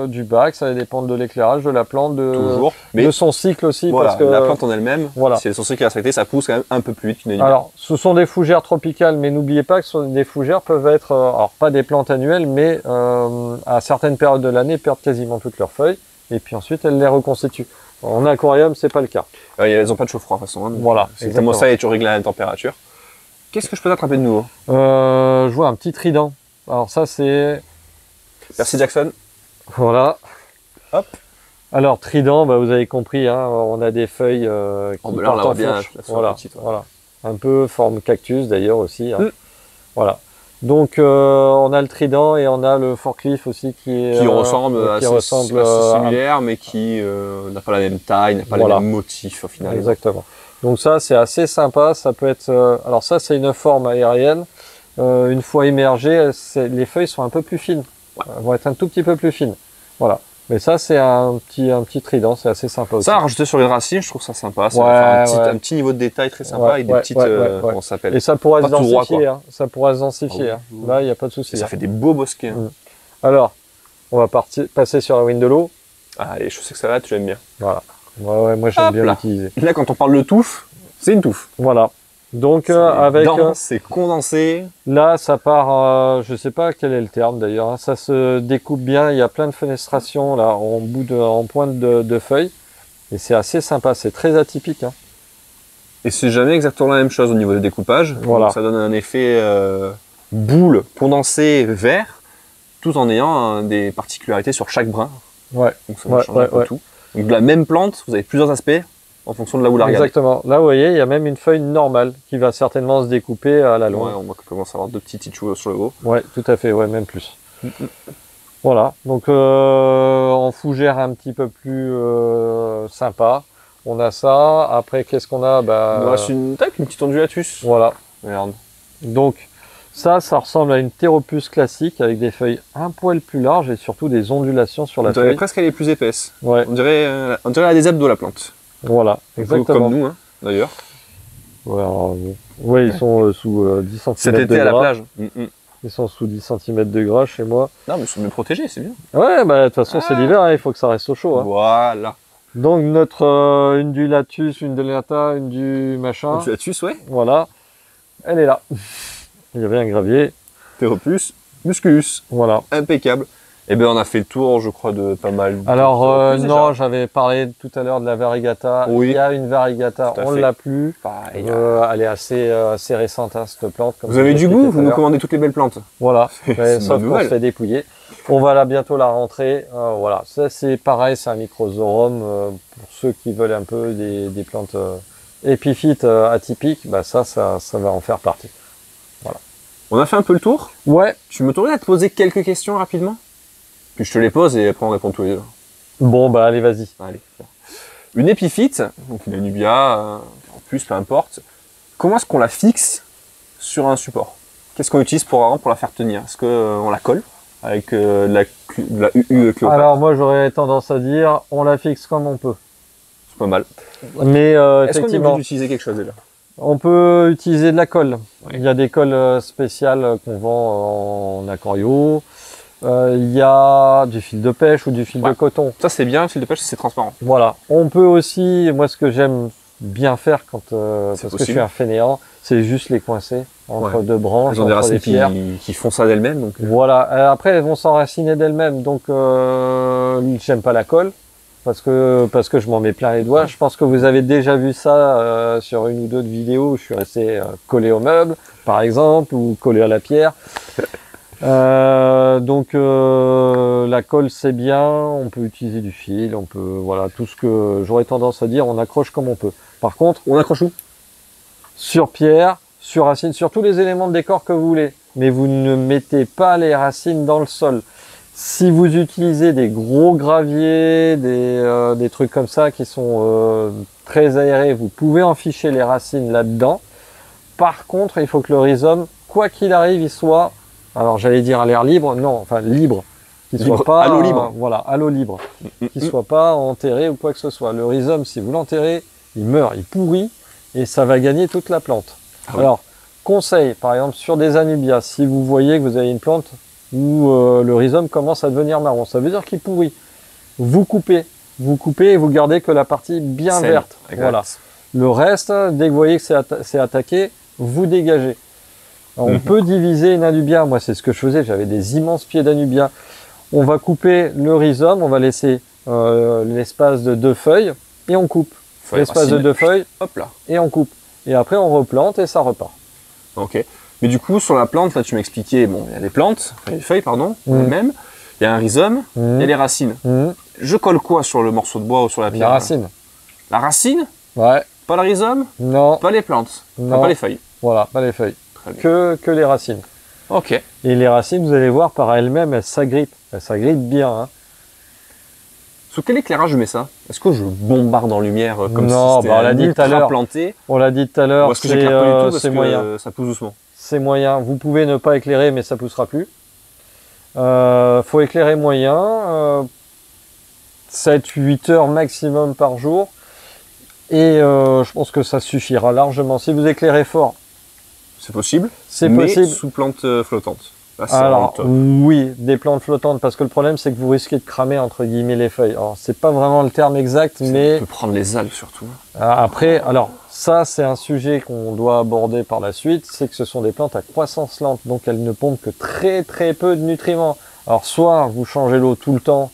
du bac, ça va dépendre de l'éclairage de la plante, de son cycle aussi. Voilà, parce que la plante en elle-même, voilà. si elle est son cycle est respecté, ça pousse quand même un peu plus vite qu'une Nubia. Alors, ce sont des fougères tropicales, mais n'oubliez pas que des fougères peuvent être, alors pas des plantes annuelles, mais à certaines périodes de l'année, perdent quasiment toutes leurs feuilles, et puis ensuite elles les reconstituent. En aquarium, c'est pas le cas. Elles n'ont pas de chaud-froid de toute façon. Hein, voilà. C'est tellement ça et tu régles la température. Qu'est-ce que je peux attraper de nouveau? Je vois un petit trident. Alors ça, c'est... Percy Jackson. Voilà. Hop. Alors, trident, bah, vous avez compris, hein, on a des feuilles qui là, on portent en bien fourche. Voilà. Un peu forme cactus d'ailleurs aussi. Hein. Voilà. Donc, on a le trident et on a le forklift aussi qui ressemble assez similaire, mais qui n'a pas la même taille, n'a pas les mêmes motifs au final. Exactement. Donc ça, c'est assez sympa. Ça peut être... alors ça, c'est une forme aérienne. Une fois émergées, les feuilles sont un peu plus fines. Elles vont être un tout petit peu plus fines. Voilà. Mais ça, c'est un petit trident. C'est assez sympa aussi. Ça, à rajouter sur les racines, je trouve ça sympa. Ça va faire un petit niveau de détail très sympa avec des petites... comment ça s'appelle? Et ça pourrait se densifier. Hein. Ça pourrait se densifier. Hein. Là, il n'y a pas de souci. Ça fait des beaux bosquets. Hein. Alors, on va passer sur la Windolo. Allez, je sais que ça va, tu l'aimes bien. Voilà. Moi, j'aime bien l'utiliser. Là, quand on parle de touffe, c'est une touffe. Voilà. Donc avec c'est condensé. Là, ça part. Je sais pas quel est le terme d'ailleurs. Hein, ça se découpe bien. Il y a plein de fenestrations là en pointe de feuilles, et c'est assez sympa. C'est très atypique. Hein. Et c'est jamais exactement la même chose au niveau du découpage. Voilà. Donc, ça donne un effet boule condensé vert, tout en ayant des particularités sur chaque brin. Ouais. Donc ça va changer un peu tout. Donc de la même plante, vous avez plusieurs aspects en fonction de là où la regardez. Exactement. Là, vous voyez, il y a même une feuille normale qui va certainement se découper à la longue. Ouais, on voit qu'on commence à avoir deux petits tichous sur le haut. Ouais, tout à fait, ouais, même plus. Voilà, donc en fougère un petit peu plus sympa, on a ça. Après, qu'est-ce qu'on a? C'est une petite ondulatus. Voilà. Regarde. Donc, ça ressemble à une Pteropus classique avec des feuilles un poil plus larges et surtout des ondulations sur la feuille. Presque elle est plus épaisse. Ouais. On dirait elle a des abdos la plante. Voilà, exactement. Comme nous, hein, d'ailleurs. Ouais, ils sont sous 10 cm Cet été de à la gras. plage. Ils sont sous 10 cm de gras chez moi. Non, mais ils sont mieux protégés, c'est bien. Ouais, de toute façon, c'est l'hiver, hein, il faut que ça reste au chaud. Hein. Voilà. Donc, notre undulatus, undulata, machin. Ondulatus, ouais. Voilà. Elle est là. Il y avait un gravier. Pteropus musculus. Voilà. Impeccable. Et ben on a fait le tour, je crois, de pas mal. Alors non, j'avais parlé tout à l'heure de la variegata. Oui. Il y a une variegata, on ne l'a plus. Elle est assez récente, hein, cette plante. Vous avez du goût, vous nous commandez toutes les belles plantes. Voilà, sauf qu'on se fait dépouiller. On va là bientôt la rentrer. Voilà, ça c'est pareil, c'est un microzorum. Pour ceux qui veulent un peu des plantes épiphytes atypiques, ça va en faire partie. Voilà. On a fait un peu le tour. Ouais. Tu m'autorises à te poser quelques questions rapidement? Puis je te les pose et après on répond tous les deux. Bon, allez, vas-y. Allez. Une épiphyte, donc une anubia, en plus, peu importe, comment est-ce qu'on la fixe sur un support? Qu'est-ce qu'on utilise pour la faire tenir? Est-ce qu'on la colle avec de la UU Cléopâtre? Alors moi j'aurais tendance à dire on la fixe comme on peut. C'est pas mal. Mais Est-ce qu'on est effectivement, obligé d'utiliser quelque chose déjà? on peut utiliser de la colle. Ouais. Il y a des colles spéciales qu'on vend en aquario. Il y a du fil de pêche ou du fil de coton. Ça c'est bien, le fil de pêche c'est transparent. Voilà. On peut aussi, moi ce que j'aime bien faire quand parce que je suis un fainéant, c'est juste les coincer entre deux branches, Ils ont des entre racines pierres. qui font ça d'elles-mêmes. Donc... Voilà. Après elles vont s'enraciner d'elles-mêmes, donc j'aime pas la colle parce que je m'en mets plein les doigts. Je pense que vous avez déjà vu ça sur une ou deux vidéos où je suis resté collé au meuble, par exemple, ou collé à la pierre. Donc la colle c'est bien, on peut utiliser du fil, on peut, voilà, tout ce que j'aurais tendance à dire, on accroche comme on peut. Par contre, on accroche où? Sur pierre, sur racines, sur tous les éléments de décor que vous voulez, mais vous ne mettez pas les racines dans le sol. Si vous utilisez des gros graviers, des trucs comme ça qui sont très aérés, vous pouvez enficher les racines là-dedans. Par contre, il faut que le rhizome, quoi qu'il arrive, il soit, alors j'allais dire à l'air libre, non, enfin libre, qu'il soit pas à l'eau libre. Voilà, à l'eau libre, qu'il soit pas enterré ou quoi que ce soit. Le rhizome, si vous l'enterrez, il meurt, il pourrit et ça va gagner toute la plante. Ah oui. Alors, conseil, par exemple sur des anubias, si vous voyez que vous avez une plante où le rhizome commence à devenir marron, ça veut dire qu'il pourrit. Vous coupez et vous gardez que la partie bien Celle, verte. exact. Voilà. Le reste, dès que vous voyez que c'est attaqué, vous dégagez. Alors, on peut diviser une anubia. Moi, c'est ce que je faisais. J'avais des immenses pieds d'anubia. On va couper le rhizome. On va laisser l'espace de 2 feuilles et on coupe. L'espace de 2 feuilles, hop là. et on coupe. Et après, on replante et ça repart. Ok. Mais du coup, sur la plante, là, tu m'expliquais, bon, il y a des plantes, des feuilles, pardon, même. Il y a un rhizome, il y a les racines. Je colle quoi sur le morceau de bois ou sur la pierre? La racine. La racine? Ouais. Pas le rhizome? Non. Pas les plantes? Non. Enfin, pas les feuilles? Voilà, pas les feuilles. Très bien. Que les racines. Ok. Et les racines, vous allez voir, par elles-mêmes, elles s'agrippent. Elles s'agrippent bien. Hein. Sous quel éclairage je mets ça? Est-ce que je bombarde en lumière comme non, si c'était on l'a dit tout à l'heure. planté? On l'a dit tout à l'heure, Ou est-ce que j'éclaire pas du tout parce c'est que moyen. ça pousse doucement? C'est moyen. Vous pouvez ne pas éclairer, mais ça poussera plus. Faut éclairer moyen. 7-8 heures maximum par jour. Et je pense que ça suffira largement. Si vous éclairez fort, C'est possible? c'est mais possible. sous plante flottante. Là, c'est Alors vraiment top. oui, des plantes flottantes, parce que le problème c'est que vous risquez de cramer entre guillemets les feuilles. Alors c'est pas vraiment le terme exact, mais On peut prendre les algues surtout. après, alors ça c'est un sujet qu'on doit aborder par la suite, c'est que ce sont des plantes à croissance lente, donc elles ne pompent que très peu de nutriments. Alors soit vous changez l'eau tout le temps,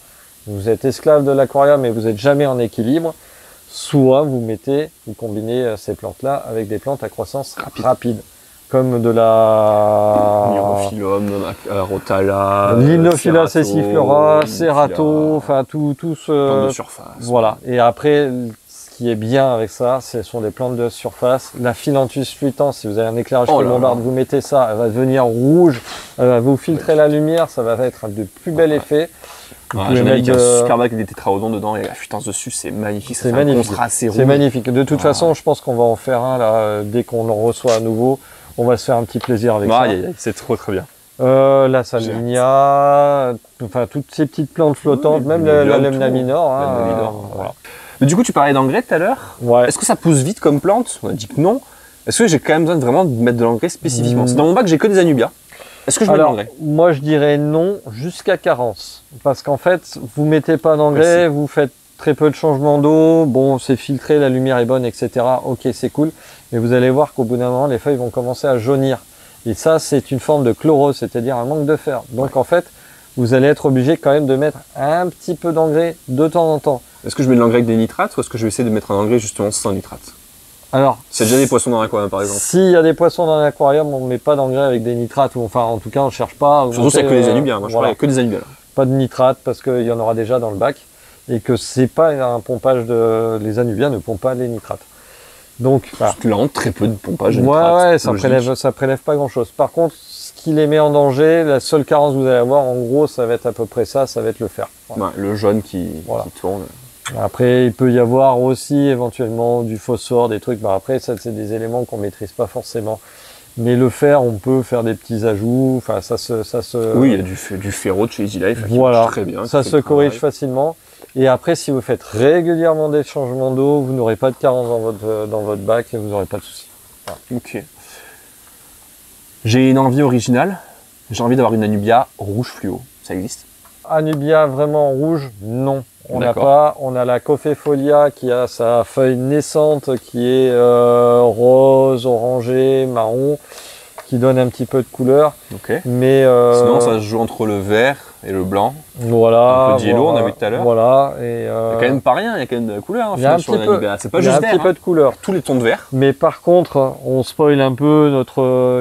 vous êtes esclave de l'aquarium et vous n'êtes jamais en équilibre, soit vous combinez ces plantes-là avec des plantes à croissance rapide. Comme de la Myrophyllum, Rotala, Linophila Cerato, sessiflora, Linophila, Cerato, enfin tout plantes ce... de surface. Voilà. Et après, ce qui est bien avec ça, ce sont des plantes de surface. La Philanthus fluitans, si vous avez un éclairage qui bombarde, vous mettez ça, elle va devenir rouge, elle va vous filtrer la lumière, ça va être de plus bel effet. J'ai un ami qui a un super bac avec des tétraodons dedans et la fuitance dessus, c'est magnifique. C'est magnifique. C'est magnifique. De toute façon, je pense qu'on va en faire un là, dès qu'on en reçoit à nouveau. On va se faire un petit plaisir avec ça. C'est trop très bien. La salvinia, enfin toutes ces petites plantes flottantes, même la lemna minor. Voilà. Mais du coup, tu parlais d'engrais tout à l'heure. Ouais. Est-ce que ça pousse vite comme plante? On a dit que non. Est-ce que j'ai quand même besoin vraiment de mettre de l'engrais spécifiquement? C'est dans mon bac, j'ai que des anubias. Est-ce que je mets de l'engrais? Moi, je dirais non jusqu'à carence. Parce qu'en fait, vous mettez pas d'engrais, vous faites très peu de changements d'eau. Bon, c'est filtré, la lumière est bonne, etc. Ok, c'est cool. Mais vous allez voir qu'au bout d'un moment, les feuilles vont commencer à jaunir. Et ça, c'est une forme de chlorose, c'est-à-dire un manque de fer. Donc en fait, vous allez être obligé quand même de mettre un petit peu d'engrais de temps en temps. Est-ce que je mets de l'engrais avec des nitrates ou est-ce que je vais essayer de mettre un engrais justement sans nitrates? Alors, c'est déjà des poissons dans l'aquarium par exemple. S'il y a des poissons dans l'aquarium, on ne met pas d'engrais avec des nitrates, ou enfin en tout cas on ne cherche pas. Surtout c'est que les anubias, moi je parlais que des anubias. Pas de nitrates parce qu'il y en aura déjà dans le bac et que c'est pas un pompage de. Les anubias ne pompent pas les nitrates. Donc, c'est lent, très peu de pompage. Ouais, ça prélève pas grand chose. Par contre, ce qui les met en danger, la seule carence que vous allez avoir, en gros, ça va être à peu près ça va être le fer. Voilà. Ouais, le jaune qui tourne. Après, il peut y avoir aussi éventuellement du phosphore, des trucs. Bah, après, ça, c'est des éléments qu'on maîtrise pas forcément. Mais le fer, on peut faire des petits ajouts. Enfin, ça se. Oui, il y a du ferro de chez Easy Life qui Voilà, marche très bien. ça se corrige facilement. Et après, si vous faites régulièrement des changements d'eau, vous n'aurez pas de carence dans votre bac et vous n'aurez pas de soucis. Voilà. Ok. J'ai une envie originale. J'ai envie d'avoir une Anubia rouge fluo. Ça existe? Anubia vraiment rouge, non. On n'a D'accord. pas. On a la Cophefolia qui a sa feuille naissante qui est rose, orangé, marron, qui donne un petit peu de couleur. Ok. Mais Sinon, ça se joue entre le vert et le blanc. voilà. Un peu de yellow, voilà, on a vu tout à l'heure. Voilà. Et Il y a quand même pas rien, il y a quand même de la couleur. Hein, il y a un sur une petit peu. Anubia. C'est pas il y a juste un vert. petit peu de couleur. Tous les tons de vert. Mais par contre, on spoil un peu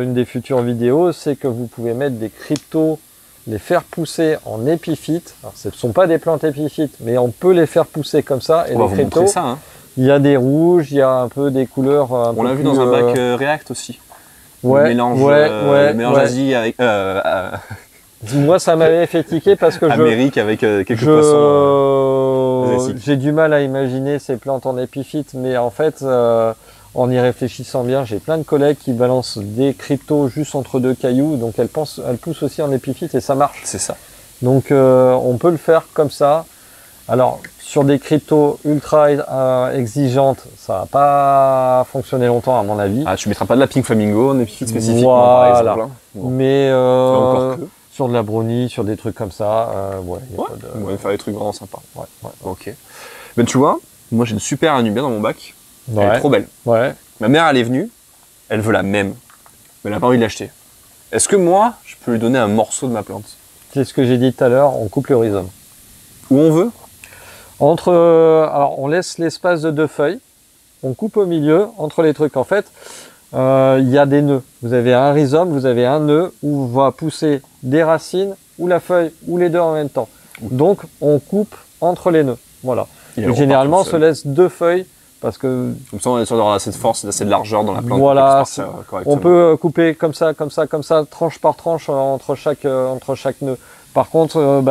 une des futures vidéos, c'est que vous pouvez mettre des cryptos, les faire pousser en épiphyte. Alors, ce ne sont pas des plantes épiphytes, mais on peut les faire pousser comme ça. Et On va les vous cryptos, montrer ça. Hein. il y a des rouges, il y a un peu des couleurs. On l'a vu dans un bac React aussi. Ouais, le mélange, le mélange Asie avec Moi, ça m'avait fait tiquer parce que Amérique avec quelques poissons asiatiques. j'ai du mal à imaginer ces plantes en épiphyte, mais en fait, en y réfléchissant bien, j'ai plein de collègues qui balancent des cryptos juste entre deux cailloux, donc elles poussent aussi en épiphyte et ça marche. C'est ça. Donc on peut le faire comme ça. Alors sur des cryptos ultra exigeantes, ça va pas fonctionner longtemps à mon avis. Ah, tu mettras pas de la Pink Flamingo en épiphyte spécifiquement Voilà. par exemple. Hein. Bon. Mais Encore que. sur de la brownie, sur des trucs comme ça, ouais. Y a Ouais. pas de... On va faire des trucs vraiment sympas. ouais. Ok. Ben tu vois, moi j'ai une super Anubia dans mon bac. Elle est Ouais. trop belle. Ouais. Ma mère elle est venue, elle veut la même, mais elle n'a pas envie de l'acheter. Est-ce que moi je peux lui donner un morceau de ma plante? C'est ce que j'ai dit tout à l'heure, on coupe le rhizome. Où on veut? Alors on laisse l'espace de 2 feuilles, on coupe au milieu, entre les trucs en fait, il y a des nœuds. Vous avez un rhizome, vous avez un nœud où va pousser des racines, ou la feuille, ou les deux en même temps. Donc on coupe entre les nœuds, voilà. Et Et généralement on se laisse 2 feuilles, parce que Comme ça on est sûr d'avoir assez de force et assez de largeur dans la plante. Voilà, pour qu'elle se passe, correctement. on peut couper comme ça, tranche par tranche entre chaque nœud. Par contre,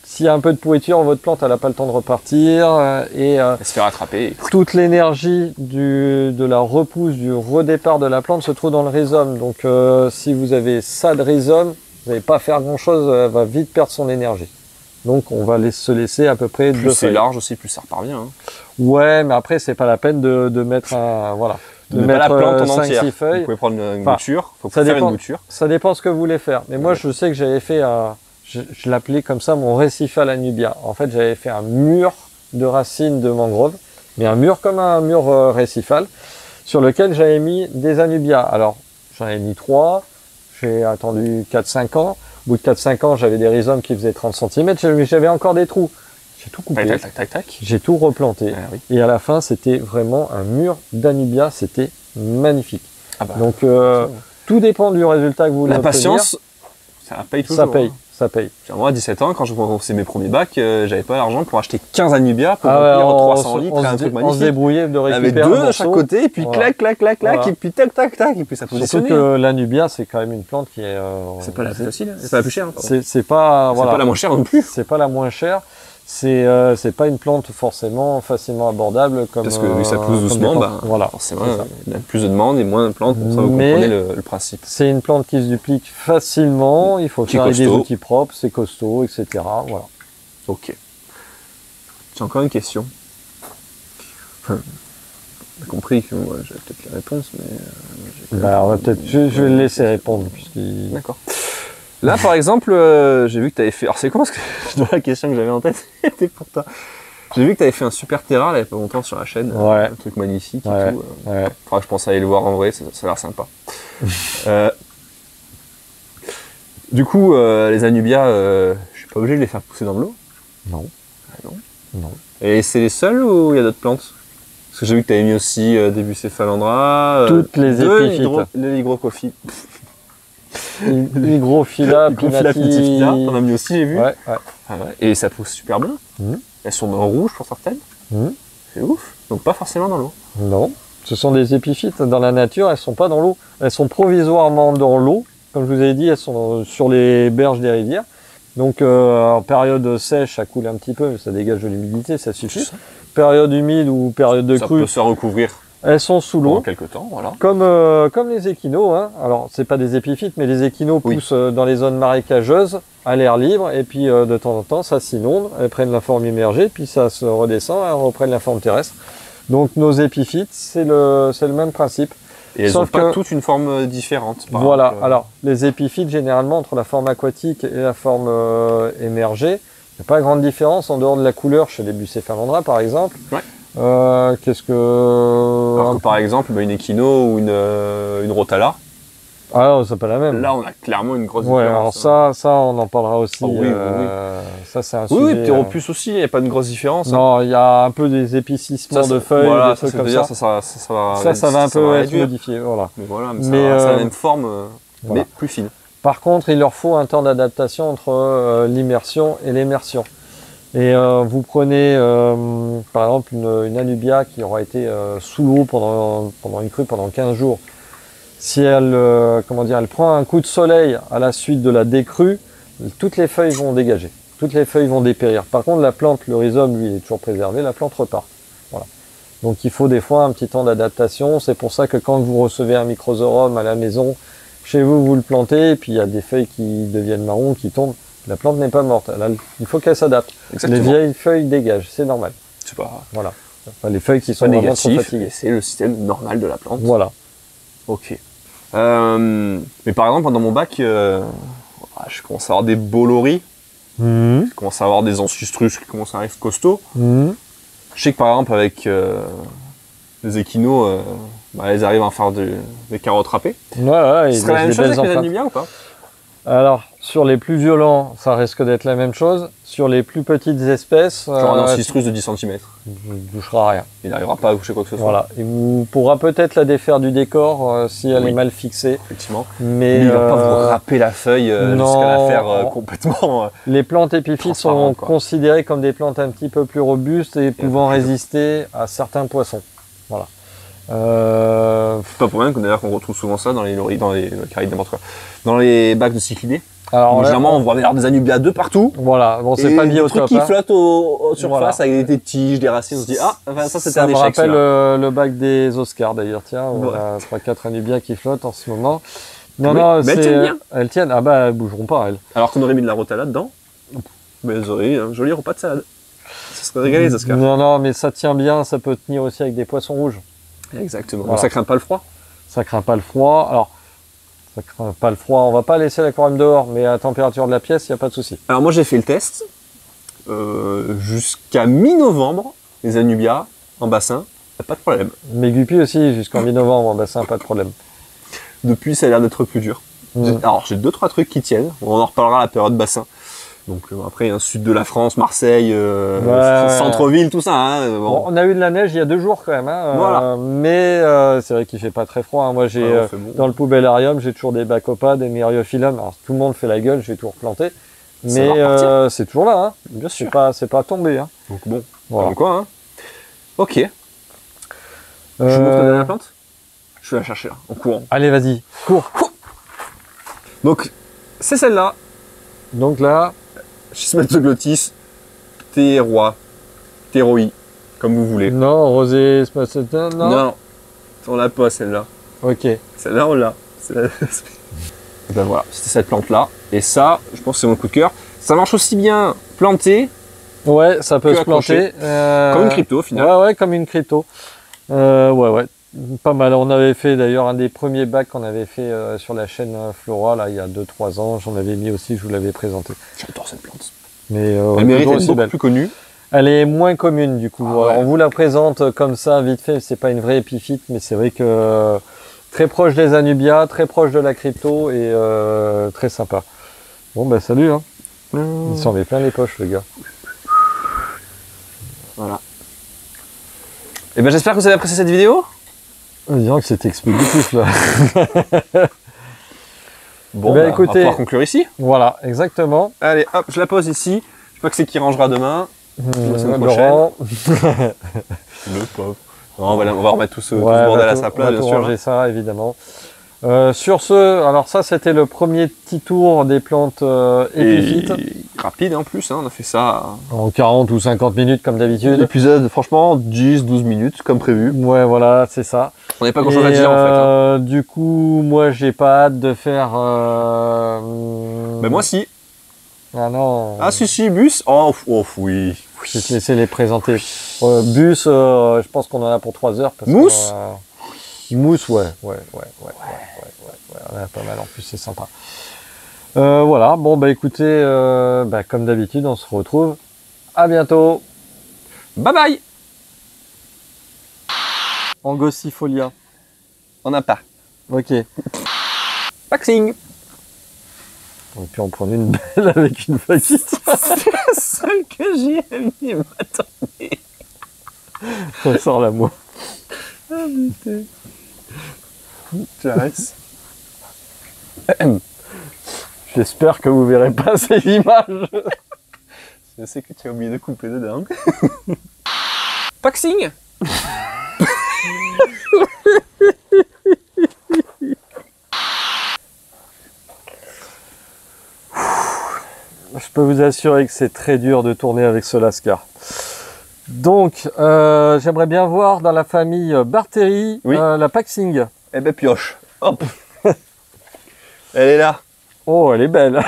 s'il y a un peu de pourriture, votre plante elle n'a pas le temps de repartir et Elle se fait rattraper. toute l'énergie de la repousse, du redépart de la plante se trouve dans le rhizome. Donc si vous avez ça de rhizome, vous n'allez pas faire grand chose, elle va vite perdre son énergie. Donc on va se laisser à peu près Plus 2 c'est feuilles. large aussi, plus ça repart bien. Hein. Ouais, mais après c'est pas la peine de mettre un voilà. De mettre pas la plante en 5-6 entière. Vous feuilles. pouvez prendre une Enfin, bouture, faut ça faire dépend. une bouture. Ça dépend ce que vous voulez faire. Mais moi, je sais que j'avais fait je l'appelais comme ça mon récifal Anubia. En fait, j'avais fait un mur de racines de mangrove, mais un mur comme un mur récifal, sur lequel j'avais mis des Anubias. Alors, j'en ai mis 3, j'ai attendu 4-5 ans. Au bout de 4-5 ans, j'avais des rhizomes qui faisaient 30 cm, mais j'avais encore des trous. J'ai tout coupé, Tac, tac, tac, tac, tac. j'ai tout replanté. Ah, oui. Et à la fin, c'était vraiment un mur d'Anubia, c'était magnifique. Ah bah, Donc, tout dépend du résultat que vous voulez la obtenir. patience, ça paye toujours. Ça paye, hein. ça paye. Moi, à 17 ans, quand je faisais mes premiers bacs, j'avais pas l'argent pour acheter 15 Anubias pour Ah ouais, remplir on 300 se- litres on et un se truc dé- on se magnifique. débrouillait de On avait récupérer deux un de chaque morceau. côté, et puis Voilà. clac, Voilà. et puis tac, tac, tac, et puis ça Surtout positionnait. que l'Anubia, c'est quand même une plante qui est... C'est pas la plus facile, c'est pas la plus chère. Hein, pardon. C'est pas... C'est Voilà. pas la moins chère non plus. C'est pas la moins chère. C'est pas une plante forcément facilement abordable comme... Parce que vu que ça comme pousse des doucement, plantes. Voilà. forcément, c'est ça. il y a plus de demandes et moins de plantes, donc ça vous Mais- comprenez le principe. C'est une plante qui se duplique facilement, il faut Qui est faire avec des costaud. outils propres, c'est costaud, etc. Voilà. Ok. J'ai encore une question. Enfin, on a compris que moi j'avais peut-être les réponses, mais. On va peut-être... Je vais le laisser répondre. Puisqu'il... D'accord. Là, par exemple, j'ai vu que tu avais fait. Alors, c'est quoi parce que la question que j'avais en tête était pour toi. J'ai vu que tu avais fait un super terrain là, il n'y a pas longtemps sur la chaîne. Ouais. Un truc magnifique Ouais. et tout. Ouais. Faudra que je pense à aller le voir en vrai, ça a l'air sympa. Du coup, les Anubias, je suis pas obligé de les faire pousser dans de l'eau. Non. Ah non. Non. Et c'est les seuls ou il y a d'autres plantes? Parce que j'ai vu que tu avais mis aussi Debucephalandra. Toutes les épiphytes. Le hygrocophie. Hygrophila, Hygrophila pitifila, t'en as pinati... mis aussi, j'ai vu. Ouais, ouais. Ah ouais. Et ça pousse super bien. Mhm. Elles sont en rouge pour certaines. Mhm. C'est ouf. Donc pas forcément dans l'eau. Non, ce sont des épiphytes. Dans la nature, elles sont pas dans l'eau. Elles sont provisoirement dans l'eau. Comme je vous ai dit, elles sont sur les berges des rivières. Donc en période sèche, ça coule un petit peu, mais ça dégage de l'humidité, ça suffit. Période humide ou période de Ça crue, peut se recouvrir elles sont sous pendant l'eau. quelques temps, voilà. Comme les échinos, hein. Alors c'est pas des épiphytes, mais les échinos Oui. poussent dans les zones marécageuses, à l'air libre, et puis de temps en temps ça s'inonde, elles prennent la forme immergée, puis ça se redescend, elles reprennent la forme terrestre. Donc nos épiphytes, c'est le même principe. Et elles n'ont Sauf pas que- toutes une forme différente. par Voilà, exemple. alors les épiphytes, généralement, entre la forme aquatique et la forme émergée, il n'y a pas grande différence en dehors de la couleur chez les Bucephalandra, par exemple. Ouais. Qu'est-ce que... Alors que par exemple, une échino ou une rotala, Ah non, c'est pas la même. là on a clairement une grosse Ouais, alors différence. ça, on en parlera aussi. Oh oui, oui, Ça, c'est un Oui, sujet... oui, Pteropus aussi, il n'y a pas de grosse différence. hein. Non, il y a un peu des épicissements de feuilles, voilà, des trucs comme dire, ça. ça va Ça va un peu être réduire. modifié, voilà. Mais voilà, Mais, c'est la même forme, voilà. mais plus fine. Par contre, il leur faut un temps d'adaptation entre l'immersion et l'immersion. Et vous prenez par exemple une Anubia qui aura été sous l'eau pendant une crue pendant 15 jours. Si elle, elle prend un coup de soleil à la suite de la décrue, toutes les feuilles vont dégager, toutes les feuilles vont dépérir. Par contre, la plante, le rhizome, lui, est toujours préservé, la plante repart. Voilà. Donc il faut des fois un petit temps d'adaptation. C'est pour ça que quand vous recevez un microzorum à la maison, chez vous, vous le plantez, et puis il y a des feuilles qui deviennent marron, qui tombent. La plante n'est pas morte, il faut qu'elle s'adapte. Exactement. Les vieilles feuilles dégagent, c'est normal. C'est pas, Voilà. Enfin, les feuilles qui c'est pas sont vraiment trop négatif, fatiguées. c'est le système normal de la plante. Voilà. Ok. Mais par exemple, dans mon bac, je commence à avoir des boloris, je commence à avoir des ancistrus qui commencent à arriver costauds. Je sais que par exemple, avec les échinos, elles arrivent à faire des carottes râpées. Ouais, Ce serait la même chose avec les Anubias ou pas? Alors, sur les plus violents, ça risque d'être la même chose. Sur les plus petites espèces, Genre un ancistrus de 10 cm. ne touchera rien. Il n'arrivera pas à coucher quoi que ce soit. Voilà. Il vous pourra peut-être la défaire du décor si elle Oui. est mal fixée. Effectivement. Mais Mais il va pas vous râper la feuille non. jusqu'à la faire complètement. Les plantes épiphytes sont Transparentes, quoi. considérées comme des plantes un petit peu plus robustes et pouvant plus- résister à certains poissons. Voilà. C'est pas pour rien qu'on retrouve souvent ça dans les loris, dans les carides, n'importe quoi. Dans les bacs de cyclidés. Alors Donc, là, généralement, on voit avoir des Anubias de partout. voilà, bon, c'est Et pas des trucs biotope. qui Hein. flottent au surface Voilà. avec des tiges, des racines. On se dit, ah, enfin, ça c'était Ça un me échec. rappelle celui-là. le bac des Oscars d'ailleurs, tiens, on Ouais. a 3-4 Anubias qui flottent en ce moment. Non, Oui, non, mais elles tiennent bien. Elles tiennent, ah bah elles bougeront pas elles. Alors qu'on aurait mis de la rotala dedans, mais elles auraient un joli repas de salade. Ça serait régalé, les Oscars. Non, non, mais ça tient bien, ça peut tenir aussi avec des poissons rouges. Exactement. Voilà. Donc ça craint pas le froid. Ça craint pas le froid. Alors, ça craint pas le froid, on va pas laisser l'aquarium dehors, mais à la température de la pièce, il n'y a pas de souci. Alors moi j'ai fait le test. Jusqu'à mi-novembre, les Anubias en bassin, pas de problème. Mes guppies aussi, jusqu'en mi-novembre, en bassin, pas de problème. Depuis, ça a l'air d'être plus dur. Alors j'ai 2-3 trucs qui tiennent. On en reparlera à la période bassin. Donc après, un sud de la France, Marseille, Ouais. centre-ville, tout ça. Hein, Bon, on a eu de la neige il y a 2 jours quand même, hein, Voilà. mais c'est vrai qu'il fait pas très froid. Hein. Moi, j'ai Ouais, on fait bon. dans le poubellarium, j'ai toujours des bacopas, des myriophyllum. Alors tout le monde fait la gueule, je vais tout replanter, Ça mais va repartir. c'est toujours là. Hein. Bien sûr. C'est pas tombé. Hein. Donc bon, Voilà. comme quoi. Hein. Ok. Je vous montre la dernière plante. Je vais la chercher là, en courant. Allez, vas-y, cours. Donc, c'est celle-là. Donc là, Schismatoglotis pteroi, pteroi, comme vous voulez. non, rosé, spaceta, non. On l'a pas celle-là. Ok. Celle-là, on l'a. Ben voilà, c'était cette plante-là. Et ça, je pense que c'est mon coup de cœur. Ça marche aussi bien planté, Ouais, ça peut Que se planter. comme une crypto au final. Ouais, comme une crypto. Ouais, pas mal. On avait fait d'ailleurs un des premiers bacs qu'on avait fait sur la chaîne Flora, là, il y a 2-3 ans. J'en avais mis aussi, je vous l'avais présenté. J'adore cette plante. Mais Elle mérite toujours d'être aussi beaucoup belle. plus connue. Elle est moins commune du coup. Ah Voilà, ouais. on vous la présente comme ça, vite fait. C'est pas une vraie épiphyte, mais c'est vrai que très proche des Anubias, très proche de la crypto et très sympa. Bon, bah salut. Hein. Il s'en met plein les poches, le gars. Voilà. Et ben j'espère que vous avez apprécié cette vidéo. Disons que c'est expéditif là. Bon, Ben, on va écoutez- pouvoir conclure ici. Voilà, exactement. Allez, hop, je la pose ici. Je sais pas que c'est qui rangera demain. La semaine Laurent. Le pauvre. Non, on va remettre tout ce Ouais, bordel à tout- sa on place, va bien tout sûr. ranger ça, évidemment. Sur ce, alors ça c'était le premier petit tour des plantes épiphytes. Et rapide en plus, hein, on a fait ça. En 40 ou 50 minutes comme d'habitude. L'épisode, franchement, 10-12 minutes comme prévu. Ouais, voilà, c'est ça. On n'avait pas grand chose à dire en fait. Hein. Du coup, moi j'ai pas hâte de faire. Ben moi si. Ah non. Ah si, bus. Oh, oui. Je vais te laisser les présenter. Bus, je pense qu'on en a pour 3 heures. Parce Mousse Mousse, ouais. On en a pas mal en plus, c'est sympa. Voilà, bon bah écoutez, comme d'habitude, on se retrouve. À bientôt. Bye bye. Angossifolia. On n'a pas. Ok. Paxing. On peut en prendre une belle avec une paquette. C'est la seule que j'ai mis. Attendez. On sort la moi. Ah putain. J'arrête. J'espère que vous verrez pas ces images. Je sais que tu as oublié de couper dedans. Paxing. Je peux vous assurer que c'est très dur de tourner avec ce Lascar. Donc, j'aimerais bien voir dans la famille Barteri la Paxing. Eh ben pioche. Hop. Elle est là. Oh, elle est belle.